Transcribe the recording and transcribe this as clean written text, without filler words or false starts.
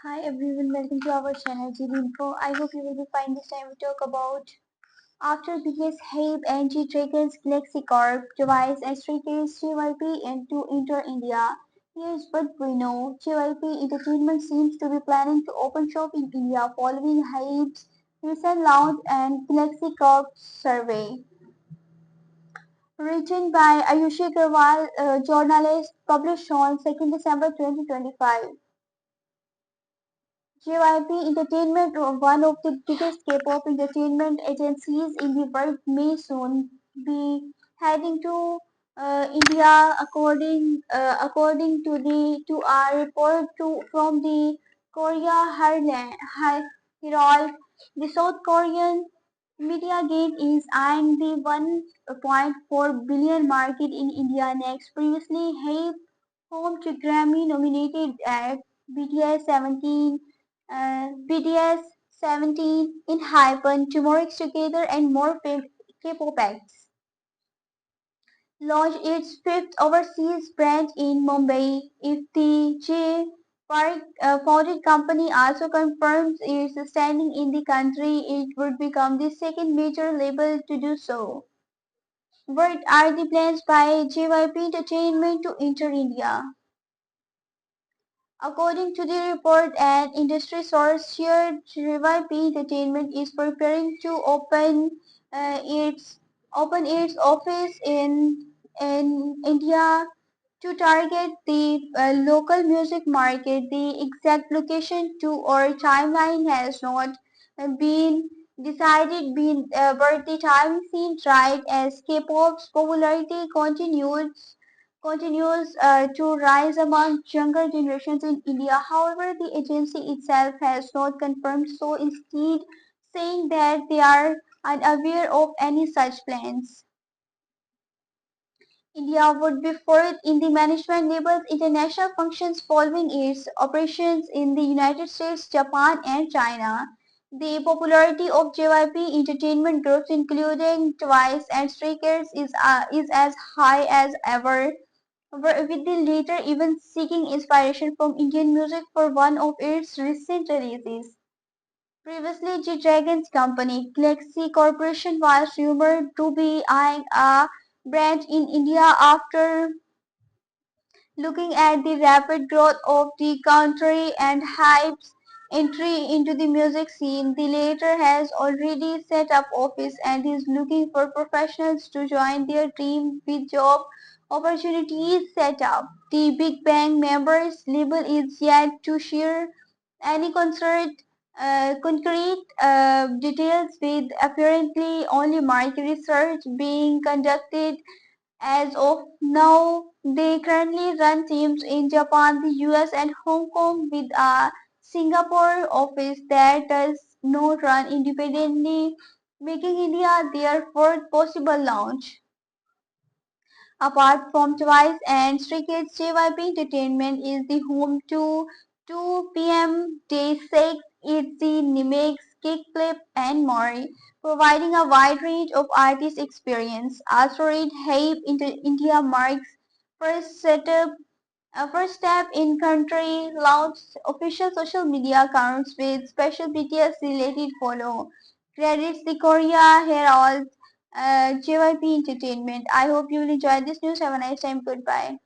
Hi everyone, welcome to our channel GB Info. I hope you will be fine. This time we talk about after BTS Hype and G-Dragon's Galaxy Corp device and Stray Kids JYP and to enter India. Here's what we know. JYP Entertainment seems to be planning to open shop in India following Hype's recent launch and Galaxy Corp survey. Written by Ayushi Agarwal, journalist, published on 2nd December 2025. JYP Entertainment, one of the biggest K-pop entertainment agencies in the world, may soon be heading to India, according to our report from the Herald. The South Korean media gate is eyeing the 1.4 billion market in India next. Previously, Hype, home to Grammy-nominated act BTS 17 in Hypen, Tomorrow X Together, and more K-pop acts, launched its fifth overseas branch in Mumbai. If the J Park founded company also confirms its standing in the country, it would become the second major label to do so. What are the plans by JYP Entertainment to enter India? According to the report, an industry source shared, JYP Entertainment is preparing to open its office in India to target the local music market. The exact location to or timeline has not been decided, but the time seems right as K-pop's popularity continues to rise among younger generations in India. However, the agency itself has not confirmed so, instead saying that they are unaware of any such plans. India would be fourth in the management label's international functions following its operations in the United States, Japan, and China. The popularity of JYP entertainment groups, including Twice and Stray Kids, is as high as ever, with the latter even seeking inspiration from Indian music for one of its recent releases. Previously, G-Dragon's company, Galaxy Corporation, was rumored to be eyeing a branch in India after looking at the rapid growth of the country and Hype's entry into the music scene. The latter has already set up office and is looking for professionals to join their team with job opportunities set up. The Big Bang members label is yet to share any concrete details, with apparently only market research being conducted as of now. They currently run teams in Japan, the US, and Hong Kong, with a Singapore office that does not run independently, making India their fourth possible launch. Apart from Twice and Stray Kids, JYP Entertainment is the home to 2 p.m. Day 6, ITZY, Nimex, Kickflip, and more, providing a wide range of artist experience. Asteroid Hype India marks first setup first step in country launched official social media accounts with special BTS related follow. Credits the Korea Herald, JYP Entertainment. I hope you will enjoy this news. Have a nice time. Goodbye.